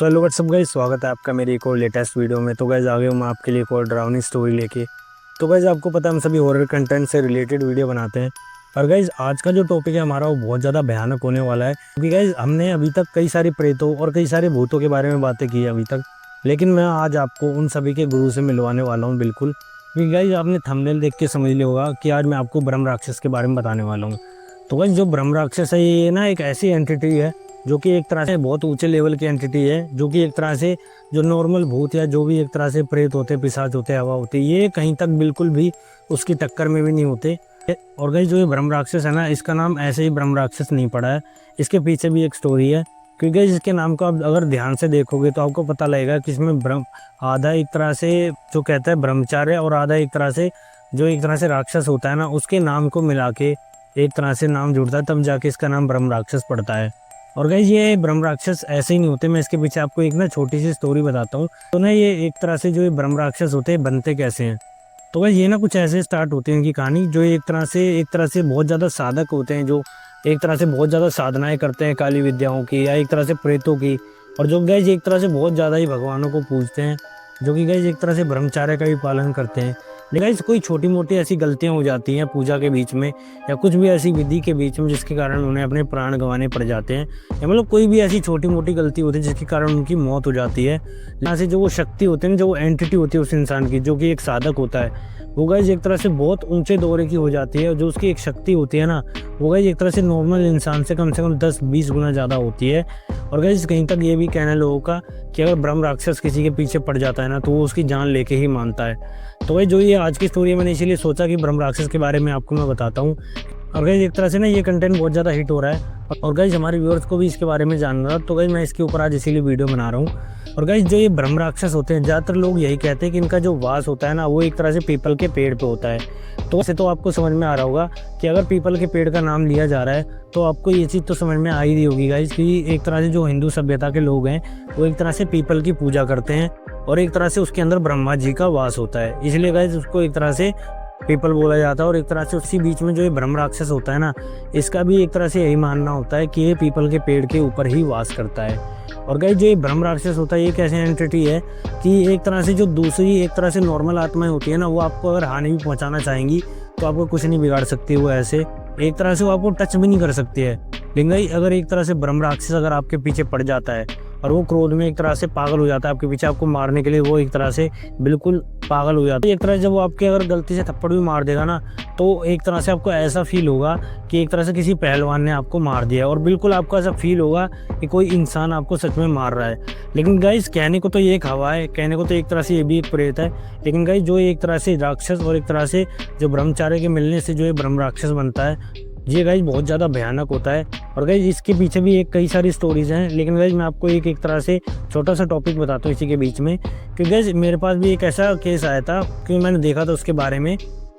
So hello what's up guys, स्वागत है आपका मेरी एक और लेटेस्ट वीडियो में। तो गाइस आ गए हूँ मैं आपके लिए एक और डरावनी स्टोरी लेके। तो गाइस आपको पता है हम सभी हॉरर कंटेंट से रिलेटेड वीडियो बनाते हैं। और गाइस आज का जो टॉपिक है हमारा वो बहुत ज़्यादा भयानक होने वाला है, क्योंकि गाइस हमने अभी तक कई सारे प्रेतों और कई सारे भूतों के बारे में बातें की है अभी तक, लेकिन मैं आज आपको उन सभी के गुरु से मिलवाने वाला हूँ बिल्कुल। क्योंकि गाइस आपने थंबनेल देख के समझ लिया होगा कि आज मैं आपको ब्रह्म राक्षस के बारे में बताने वाला हूँ। तो गाइस जो ब्रह्म राक्षस है ये ना एक ऐसी एंटिटी है जो कि एक तरह से बहुत ऊंचे लेवल की एंटिटी है, जो कि एक तरह से जो नॉर्मल भूत या जो भी एक तरह से प्रेत होते, पिशाच होते, हवा होती, ये कहीं तक बिल्कुल भी उसकी टक्कर में भी नहीं होते। और गाइस जो ये ब्रह्म राक्षस है ना, इसका नाम ऐसे ही ब्रह्म राक्षस नहीं पड़ा है, इसके पीछे भी एक स्टोरी है। क्योंकि गाइस इसके नाम को आप अगर ध्यान से देखोगे तो आपको पता लगेगा कि इसमें ब्रह्म आधा एक तरह से जो कहता है ब्रह्मचार्य और आधा एक तरह से जो एक तरह से राक्षस होता है ना, उसके नाम को मिला के एक तरह से नाम जुड़ता है, तब जाके इसका नाम ब्रह्म राक्षस पड़ता है। और गाइस ये ब्रह्म राक्षस ऐसे ही नहीं होते, मैं इसके पीछे आपको एक ना छोटी सी स्टोरी बताता हूँ। तो ना ये एक तरह से जो ये ब्रह्म राक्षस होते हैं बनते कैसे हैं। तो गाइस ये ना कुछ ऐसे स्टार्ट होते हैं इनकी कहानी, जो एक तरह से बहुत ज़्यादा साधक होते हैं, जो एक तरह से बहुत ज़्यादा साधनाएं करते हैं काली विद्याओं की या एक तरह से प्रेतों की, और जो गाइस एक तरह से बहुत ज़्यादा ही भगवानों को पूजते हैं, जो कि गाइस एक तरह से ब्रह्मचार्य का भी पालन करते हैं। लेकिन गाइस कोई छोटी मोटी ऐसी गलतियां हो जाती हैं पूजा के बीच में या कुछ भी ऐसी विधि के बीच में जिसके कारण उन्हें अपने प्राण गंवाने पड़ जाते हैं, या मतलब कोई भी ऐसी छोटी मोटी गलती होती है जिसके कारण उनकी मौत हो जाती है। यहाँ से जो वो शक्ति होती है ना, जो वो एंटिटी होती है उस इंसान की, जो कि एक साधक होता है, वो गाइस एक तरह से बहुत ऊंचे दौरे की हो जाती है। जो उसकी एक शक्ति होती है ना, वो गाइस एक तरह से नॉर्मल इंसान से कम 10-20 गुना ज़्यादा होती है। और गाइस कहीं तक ये भी कहना है लोगों का कि अगर ब्रह्म राक्षस किसी के पीछे पड़ जाता है ना, तो वो उसकी जान लेके ही मानता है। तो भाई जो ये आज की स्टोरी है, मैंने इसीलिए सोचा कि ब्रह्म राक्षस के बारे में आपको मैं बताता हूँ। और गाइस एक तरह से ना ये कंटेंट बहुत ज़्यादा हिट हो रहा है, और गाइस हमारे व्यूअर्स को भी इसके बारे में जानना था, तो गाइस मैं इसके ऊपर आज इसीलिए वीडियो बना रहा हूँ। और गाइस जो ये ब्रह्म राक्षस होते हैं, ज़्यादातर लोग यही कहते हैं कि इनका जो वास होता है ना, वो एक तरह से पीपल के पेड़ पे होता है। तो वैसे तो आपको समझ में आ रहा होगा कि अगर पीपल के पेड़ का नाम लिया जा रहा है तो आपको ये चीज़ तो समझ में आ ही रही होगी गाइस कि एक तरह से जो हिंदू सभ्यता के लोग हैं वो एक तरह से पीपल की पूजा करते हैं, और एक तरह से उसके अंदर ब्रह्मा जी का वास होता है, इसलिए गाइस उसको एक तरह से पीपल बोला जाता है। और एक तरह से उसी बीच में जो ये ब्रह्म राक्षस होता है ना, इसका भी एक तरह से यही मानना होता है कि ये पीपल के पेड़ के ऊपर ही वास करता है। और गाइस जो ये ब्रह्म राक्षस होता है, ये एक ऐसी एंटिटी है कि एक तरह से जो दूसरी एक तरह से नॉर्मल आत्माएं होती है ना, वो आपको अगर हानि भी पहुंचाना चाहेंगी तो आपको कुछ नहीं बिगाड़ सकती। वो ऐसे एक तरह से वो आपको टच भी नहीं कर सकती है। लेकिन गाइस अगर एक तरह से ब्रह्म राक्षस अगर आपके पीछे पड़ जाता है और वो क्रोध में एक तरह से पागल हो जाता है आपके पीछे, आपको मारने के लिए वो एक तरह से बिल्कुल पागल हो जाता है। एक तरह से जब वो आपके अगर गलती से थप्पड़ भी मार देगा ना, तो एक तरह से आपको ऐसा फील होगा कि एक तरह से किसी पहलवान ने आपको मार दिया, और बिल्कुल आपको ऐसा फील होगा कि कोई इंसान आपको सच में मार रहा है। लेकिन गाइस कहने को तो ये एक हवा है, कहने को तो एक तरह से ये भी एक प्रेत है, लेकिन गाइस जो एक तरह से राक्षस और एक तरह से जो ब्रह्मचार्य के मिलने से जो ये ब्रह्म राक्षस बनता है, ये गाइस बहुत ज़्यादा भयानक होता है। और गाइस इसके पीछे भी एक कई सारी स्टोरीज हैं, लेकिन गाइस मैं आपको एक तरह से छोटा सा टॉपिक बताता हूँ इसी के बीच में। क्योंकि गाइस मेरे पास भी एक ऐसा केस आया था, क्योंकि मैंने देखा था उसके बारे में।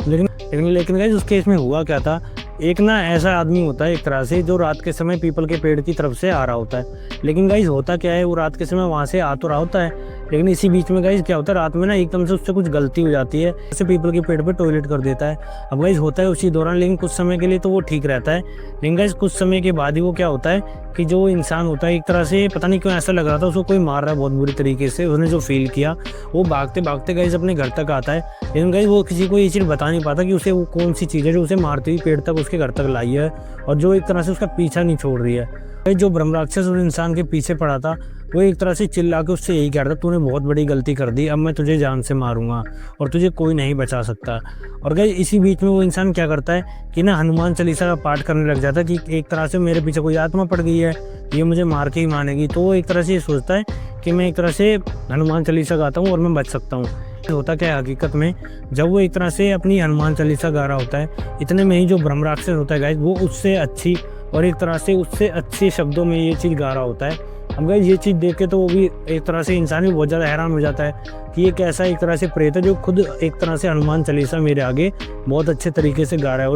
लेकिन गाइस उस केस में हुआ क्या था, एक ना ऐसा आदमी होता है एक तरह से जो रात के समय पीपल के पेड़ की तरफ से आ रहा होता है। लेकिन गाइस होता क्या है, वो रात के समय वहाँ से आ तो रहा होता है, लेकिन इसी बीच में गाइस क्या होता है, रात में ना एकदम से उससे कुछ गलती हो जाती है, उससे पीपल के पेड़ पे टॉयलेट कर देता है। अब गाइस होता है उसी दौरान, लेकिन कुछ समय के लिए तो वो ठीक रहता है, लेकिन गाइस कुछ समय के बाद ही वो क्या होता है कि जो इंसान होता है एक तरह से पता नहीं क्यों ऐसा लग रहा था उसको कोई मार रहा है बहुत बुरी तरीके से, उसने जो फील किया, वो भागते भागते गाइस अपने घर तक आता है। लेकिन गाइस वो किसी को ये चीज़ बता नहीं पाता कि उसे वो कौन सी चीज़ है जो उसे मारती हुई पेड़ तक उसके घर तक लाई है, और जो एक तरह से उसका पीछा नहीं छोड़ रही है। जो ब्रह्म राक्षस उस इंसान के पीछे पड़ा था, वो एक तरह से चिल्ला के उससे यही कह रहा था, तूने बहुत बड़ी गलती कर दी, अब मैं तुझे जान से मारूंगा और तुझे कोई नहीं बचा सकता। और गाइस इसी बीच में वो इंसान क्या करता है कि ना हनुमान चालीसा का पाठ करने लग जाता है कि एक तरह से मेरे पीछे कोई आत्मा पड़ गई है, ये मुझे मार के ही मानेगी। तो वो एक तरह से ये सोचता है कि मैं एक तरह से हनुमान चालीसा गाता हूँ और मैं बच सकता हूँ। होता क्या है हकीकत में, जब वो एक तरह से अपनी हनुमान चालीसा गा रहा होता है, इतने में ही जो ब्रह्म राक्षस होता है गाइस, वो उससे अच्छी और एक तरह से उससे अच्छे शब्दों में ये चीज़ गा रहा होता है। अब गाइस ये चीज़ देख के तो वो भी एक तरह से इंसान भी बहुत ज़्यादा हैरान हो जाता है कि ये कैसा एक तरह से प्रेत है जो खुद एक तरह से हनुमान चालीसा मेरे आगे बहुत अच्छे तरीके से गा रहा है,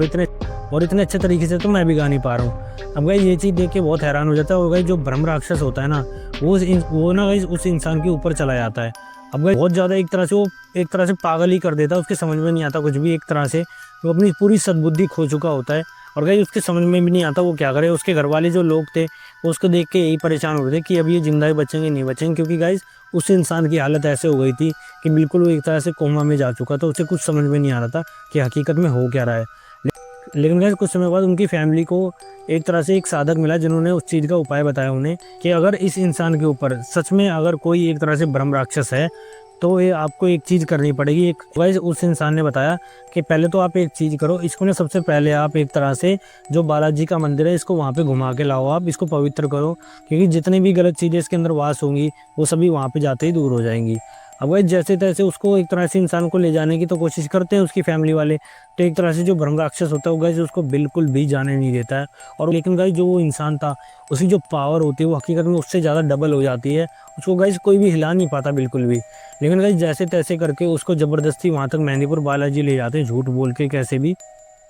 और इतने अच्छे तरीके से तो मैं भी गा नहीं पा रहा हूँ। अब गाइस ये चीज़ देख के बहुत हैरान हो जाता है, और गाइस जो ब्रह्म राक्षस होता है ना, वो ना गाइस उस इंसान के ऊपर चला जाता है। अब गाइस बहुत ज़्यादा एक तरह से वो एक तरह से पागल ही कर देता है, उसके समझ में नहीं आता कुछ भी, एक तरह से वो अपनी पूरी सद्बुद्धि खो चुका होता है। और गाइस उसके समझ में भी नहीं आता वो क्या करे। उसके घर वाले जो लोग थे वो उसको देख के यही परेशान हो रहे थे कि अब ये जिंदा ही बचेंगे नहीं बचेंगे, क्योंकि गाइस उस इंसान की हालत ऐसे हो गई थी कि बिल्कुल वो एक तरह से कोमा में जा चुका था। उसे कुछ समझ में नहीं आ रहा था कि हकीकत में हो क्या रहा है। लेकिन गाइस कुछ समय बाद उनकी फैमिली को एक तरह से एक साधक मिला जिन्होंने उस चीज़ का उपाय बताया उन्हें कि अगर इस इंसान के ऊपर सच में अगर कोई एक तरह से ब्रह्म राक्षस है तो ये आपको एक चीज़ करनी पड़ेगी। एक गाइस उस इंसान ने बताया कि पहले तो आप एक चीज़ करो, इसको ना सबसे पहले आप एक तरह से जो बालाजी का मंदिर है इसको वहाँ पे घुमा के लाओ, आप इसको पवित्र करो, क्योंकि जितनी भी गलत चीज़ें इसके अंदर वास होंगी वो सभी वहाँ पे जाते ही दूर हो जाएंगी। अब गाइस जैसे तैसे उसको एक तरह से इंसान को ले जाने की तो कोशिश करते हैं उसकी फैमिली वाले, तो एक तरह से जो ब्रह्म राक्षस होता है वो गाइस उसको बिल्कुल भी जाने नहीं देता है। और लेकिन गाइस जो वो इंसान था उसकी जो पावर होती है वो हकीकत में उससे ज़्यादा डबल हो जाती है, उसको गाइस कोई भी हिला नहीं पाता बिल्कुल भी। लेकिन गाइस जैसे तैसे करके उसको ज़बरदस्ती वहाँ तक मेहंदीपुर बालाजी ले जाते हैं, झूठ बोल के कैसे भी।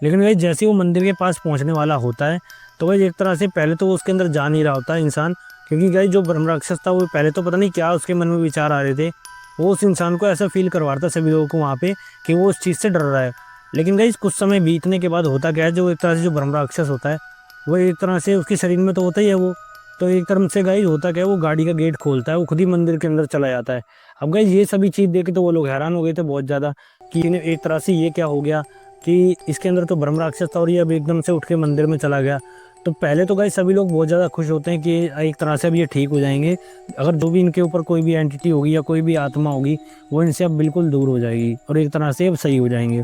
लेकिन गाइस जैसे ही वो मंदिर के पास पहुँचने वाला होता है तो गाइस एक तरह से पहले तो वो उसके अंदर जा नहीं रहा होता है इंसान, क्योंकि गाइस जो ब्रह्म राक्षस था वो पहले तो पता नहीं क्या उसके मन में विचार आ रहे थे, वो उस इंसान को ऐसा फील करवा रहा था सभी लोगों को वहाँ पे कि वो उस चीज़ से डर रहा है। लेकिन गाइस कुछ समय बीतने के बाद होता क्या है, जो एक तरह से जो ब्रह्म राक्षस होता है वो एक तरह से उसके शरीर में तो होता ही है वो, तो एक तरह से गाइस होता क्या है, वो गाड़ी का गेट खोलता है, वो खुद ही मंदिर के अंदर चला जाता है। अब गाइस ये सभी चीज़ देख के तो वो लोग हैरान हो गए थे बहुत ज़्यादा कि इन्हें एक तरह से ये क्या हो गया कि इसके अंदर तो ब्रह्म राक्षस था और ये अब एकदम से उठ के मंदिर में चला गया। तो पहले तो गाइस सभी लोग बहुत ज़्यादा खुश होते हैं कि एक तरह से अब ये ठीक हो जाएंगे, अगर जो भी इनके ऊपर कोई भी एंटिटी होगी या कोई भी आत्मा होगी वो इनसे अब बिल्कुल दूर हो जाएगी और एक तरह से अब सही हो जाएंगे।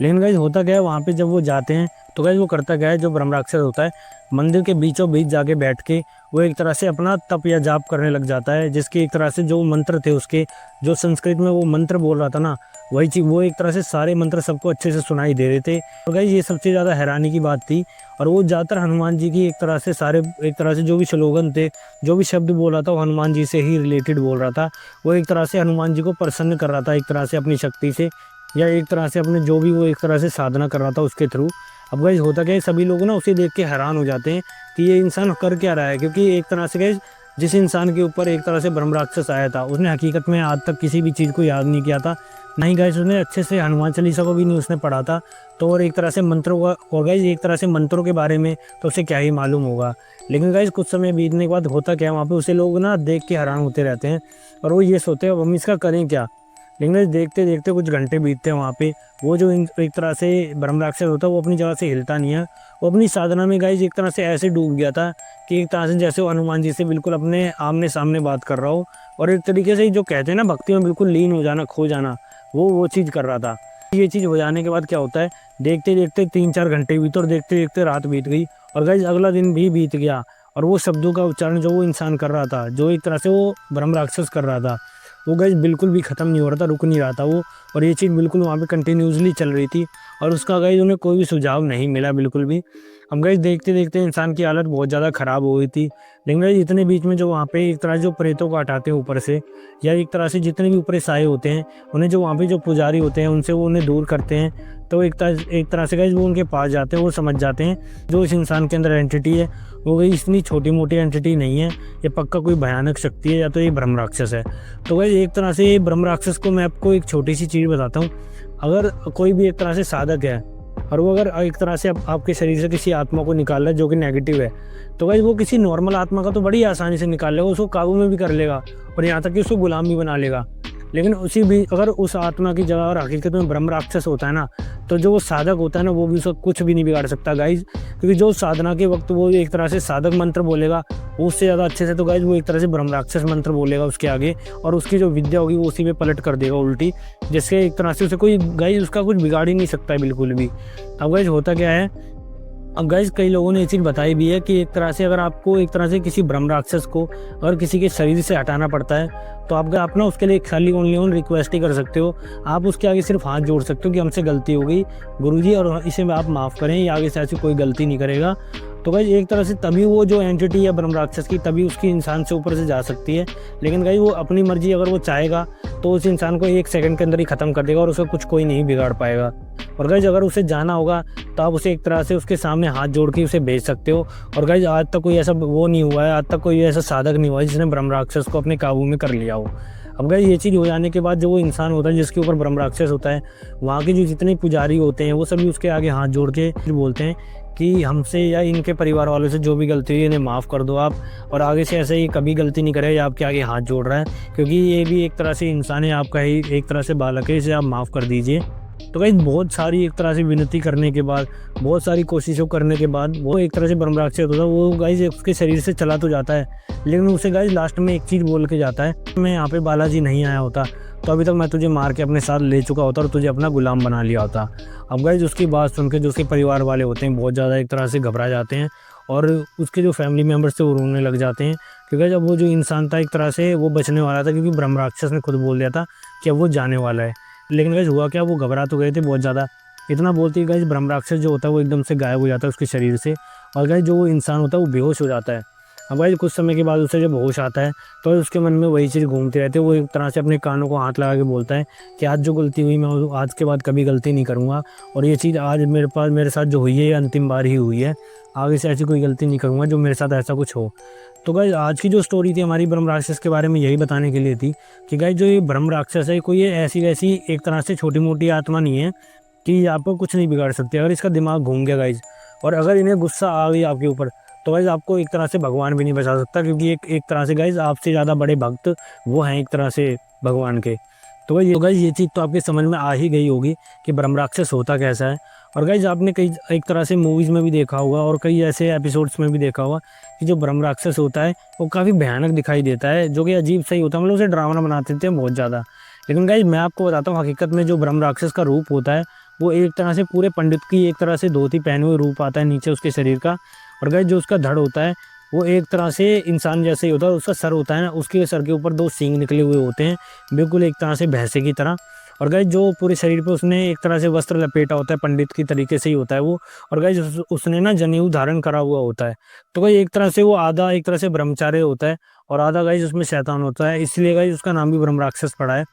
लेकिन गाइस होता क्या है, वहाँ पे जब वो जाते हैं तो गाइस वो करता क्या है, जो ब्रह्म राक्षस होता है मंदिर के बीचों बीच जाके बैठ के वो एक तरह से अपना तप या जाप करने लग जाता है, जिसकी एक तरह से जो मंत्र थे उसके, जो संस्कृत में वो मंत्र बोल रहा था ना, वही चीज़ वो एक तरह से सारे मंत्र सबको अच्छे से सुनाई दे रहे थे। तो गाइस ये सबसे ज़्यादा हैरानी की बात थी। और वो ज़्यादातर हनुमान जी की एक तरह से सारे एक तरह से जो भी स्लोगन थे, जो भी शब्द बोल रहा था वो हनुमान जी से ही रिलेटेड बोल रहा था। वो एक तरह से हनुमान जी को प्रसन्न कर रहा था एक तरह से अपनी शक्ति से, या एक तरह से अपने जो भी वो एक तरह से साधना कर रहा था उसके थ्रू। अब गाइस होता क्या है, सभी लोग ना उसे देख के हैरान हो जाते हैं कि ये इंसान कर क्या रहा है, क्योंकि एक तरह से गाइस जिस इंसान के ऊपर एक तरह से ब्रह्म राक्षस आया था उसने हकीकत में आज तक किसी भी चीज़ को याद नहीं किया था, नहीं गाइस उसने अच्छे से हनुमान चालीसा को भी नहीं उसने पढ़ा था। तो और एक तरह से मंत्रों का और गाइस एक तरह से मंत्रों के बारे में तो उसे क्या ही मालूम होगा। लेकिन गाइस कुछ समय बीतने के बाद होता क्या है, वहाँ पे उसे लोग ना देख के हैरान होते रहते हैं और वो ये सोचते हैं अब हम इसका करें क्या। लेकिन देखते देखते कुछ घंटे बीतते हैं वहाँ पे, वो जो एक तरह से ब्रह्म राक्षस होता है वो अपनी जगह से हिलता नहीं है, वो अपनी साधना में गाइस एक तरह से ऐसे डूब गया था कि एक तरह से जैसे वो हनुमान जी से बिल्कुल अपने आमने सामने बात कर रहा हो, और एक तरीके से जो कहते हैं ना भक्ति में बिल्कुल लीन हो जाना, खो जाना, वो चीज़ कर रहा था। ये चीज़ हो जाने के बाद क्या होता है, देखते देखते 3-4 घंटे बीते और देखते देखते रात बीत गई और गाइस अगला दिन भी बीत गया। और वो शब्दों का उच्चारण जो वो इंसान कर रहा था, जो एक तरह से वो ब्रह्म राक्षस कर रहा था, वो गाइस बिल्कुल भी ख़त्म नहीं हो रहा था, रुक नहीं रहा था वो, और ये चीज़ बिल्कुल वहाँ पे कंटिन्यूसली चल रही थी और उसका गाइस उन्हें कोई भी सुझाव नहीं मिला बिल्कुल भी। हम गाइस देखते देखते इंसान की हालत बहुत ज़्यादा ख़राब हो गई थी। लेकिन गाइस इतने बीच में जो वहाँ पे एक तरह से जो प्रेतों को हटाते हैं ऊपर से, या एक तरह से जितने भी ऊपर साए होते हैं उन्हें जो वहाँ पे जो पुजारी होते हैं उनसे वो उन्हें दूर करते हैं, तो एक तरह से गाइस वो उनके पास जाते हैं, वो समझ जाते हैं जो इस इंसान के अंदर एंटिटी है वो गाइस इतनी छोटी मोटी एंटिटी नहीं है, ये पक्का कोई भयानक शक्ति है या तो ये ब्रह्म राक्षस है। तो गाइस एक तरह से ये ब्रह्म राक्षस को मैं आपको एक छोटी सी चीज़ बताता हूँ, अगर कोई भी एक तरह से साधक है और वो अगर एक तरह से आपके शरीर से किसी आत्मा को निकाल रहा है जो कि नेगेटिव है, तो गाइस वो किसी नॉर्मल आत्मा का तो बड़ी आसानी से निकाल लेगा, उसको काबू में भी कर लेगा और यहाँ तक कि उसको गुलाम भी बना लेगा। लेकिन उसी भी अगर उस आत्मा की जगह और हकीकत में ब्रह्म राक्षस होता है ना, तो जो वो साधक होता है ना वो भी उसका कुछ भी नहीं बिगाड़ सकता गाइज, क्योंकि जो साधना के वक्त वो एक तरह से साधक मंत्र बोलेगा वो उससे ज़्यादा अच्छे से तो गाइज वो एक तरह से ब्रह्म राक्षस मंत्र बोलेगा उसके आगे, और उसकी जो विद्या होगी वो उसी में पलट कर देगा उल्टी, जिससे एक तरह से उसे कोई गाइज उसका कुछ बिगाड़ ही नहीं सकता है बिल्कुल भी। अब गाइज होता क्या है, अब गाइज कई लोगों ने ये चीज़ बताई भी है कि एक तरह से अगर आपको एक तरह से किसी ब्रह्म राक्षस को अगर किसी के शरीर से हटाना पड़ता है तो आप ना उसके लिए खाली ओनली रिक्वेस्ट ही कर सकते हो, आप उसके आगे सिर्फ हाथ जोड़ सकते हो कि हमसे गलती हो गई गुरुजी और इसे आप माफ़ करें, ये आगे से ऐसी कोई गलती नहीं करेगा। तो गाइज एक तरह से तभी वो जो एंटिटी है ब्रह्म राक्षस की तभी उसकी इंसान से ऊपर से जा सकती है, लेकिन गाइज वो अपनी मर्जी अगर वो चाहेगा तो उस इंसान को 1 सेकंड के अंदर ही ख़त्म कर देगा और उसका कुछ कोई नहीं बिगाड़ पाएगा। और गाइज अगर उसे जाना होगा तो आप उसे एक तरह से उसके सामने हाथ जोड़ के उसे भेज सकते हो। और गाइज आज तक कोई ऐसा वो नहीं हुआ है, आज तक कोई ऐसा साधक नहीं हुआ है जिसने ब्रह्म राक्षस को अपने काबू में कर लिया हो। अब गाइस ये चीज़ हो जाने के बाद जो वो इंसान होता है जिसके ऊपर ब्रह्म राक्षस होता है, वहाँ के जो जितने पुजारी होते हैं वो सभी उसके आगे हाथ जोड़ के बोलते हैं कि हमसे या इनके परिवार वालों से जो भी गलती हुई इन्हें माफ़ कर दो आप, और आगे से ऐसे ही कभी गलती नहीं करे, या आपके आगे हाथ जोड़ रहा है, क्योंकि ये भी एक तरह से इंसान है, आपका ही एक तरह से बालक है, इसे आप माफ़ कर दीजिए। तो गाइस बहुत सारी एक तरह से विनती करने के बाद, बहुत सारी कोशिशों करने के बाद वो एक तरह से ब्रह्म राक्षस होता है, वो गाइस उसके शरीर से चला तो जाता है, लेकिन उसे गाइस लास्ट में एक चीज़ बोल के जाता है, मैं यहाँ पे बालाजी नहीं आया होता तो अभी तक मैं तुझे मार के अपने साथ ले चुका होता और तुझे अपना गुलाम बना लिया होता। अब गाइस उसकी बात सुन के जो उसके परिवार वाले होते हैं बहुत ज़्यादा एक तरह से घबरा जाते हैं, और उसके जो फैमिली मेम्बर्स थे वो रोने लग जाते हैं, क्योंकि जब वो जो इंसान था एक तरह से वो बचने वाला था, क्योंकि ब्रह्म राक्षस ने खुद बोल दिया था कि अब वो जाने वाला है। लेकिन गाइस हुआ क्या, वो घबरा तो गए थे बहुत ज़्यादा, इतना बोलते ही गाइस ब्रह्म राक्षस जो होता है वो एकदम से गायब हो जाता है उसके शरीर से, और गाइस जो वो इंसान होता है वो बेहोश हो जाता है। अब गाइस कुछ समय के बाद उसे जब होश आता है तो उसके मन में वही चीज़ घूमती रहती है, वो एक तरह से अपने कानों को हाथ लगा के बोलता है कि आज जो गलती हुई मैं आज के बाद कभी गलती नहीं करूँगा, और ये चीज़ आज मेरे साथ जो हुई है ये अंतिम बार ही हुई है, आगे से ऐसी कोई गलती नहीं करूँगा जो मेरे साथ ऐसा कुछ हो। तो गाइस आज की जो स्टोरी थी हमारी ब्रह्म राक्षस के बारे में यही बताने के लिए थी कि गाइस जो ये ब्रह्म राक्षस है कोई ये ऐसी वैसी एक तरह से छोटी मोटी आत्मा नहीं है कि आपको कुछ नहीं बिगाड़ सकती। अगर इसका दिमाग घूम गया गाइस, और अगर इन्हें गुस्सा आ गई आपके ऊपर, तो गाइस आपको एक तरह से भगवान भी नहीं बचा सकता, क्योंकि एक तरह से गाइस आपसे ज़्यादा बड़े भक्त वो हैं एक तरह से भगवान के। तो गाइस ये चीज़ तो आपके समझ में आ ही गई होगी कि ब्रह्म राक्षस होता कैसा है। और गाइस आपने कई एक तरह से मूवीज़ में भी देखा होगा और कई ऐसे एपिसोड्स में भी देखा होगा कि जो ब्रह्म राक्षस होता है वो काफ़ी भयानक दिखाई देता है, जो कि अजीब सही होता है, मतलब उसे डरावना बना देते हैं बहुत ज़्यादा। लेकिन गाइस मैं आपको बताता हूँ हकीकत में जो ब्रह्म राक्षस का रूप होता है वो एक तरह से पूरे पंडित की एक तरह से धोती पहने हुए रूप आता है नीचे उसके शरीर का। और गाइस जो उसका धड़ होता है वो एक तरह से इंसान जैसे ही होता है, उसका सर होता है ना, उसके सर के ऊपर 2 सींग निकले हुए होते हैं, बिल्कुल एक तरह से भैंसे की तरह। और गाइस जो पूरे शरीर पे उसने एक तरह से वस्त्र लपेटा होता है, पंडित की तरीके से ही होता है वो। और गाइस उसने ना जनेऊ धारण करा हुआ होता है। तो गाइस एक तरह से वो आधा एक तरह से ब्रह्मचार्य होता है और आधा गाइस उसमें शैतान होता है, इसलिए गाइस उसका नाम भी ब्रह्म राक्षस पड़ा है।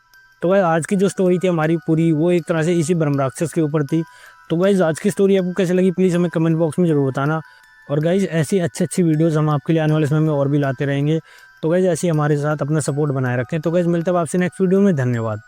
तो गाइस आज की जो स्टोरी थी हमारी पूरी वो एक तरह से इसी ब्रह्म राक्षस के ऊपर थी। तो गाइस आज की स्टोरी आपको कैसे लगी प्लीज़ हमें कमेंट बॉक्स में ज़रूर बताना। और गाइस ऐसी अच्छी वीडियोज़ हम आपके लिए आने वाले समय में और भी लाते रहेंगे। तो गाइस ऐसे ही हमारे साथ अपना सपोर्ट बनाए रखें। तो गाइस मिलते हैं आपसे नेक्स्ट वीडियो में। धन्यवाद।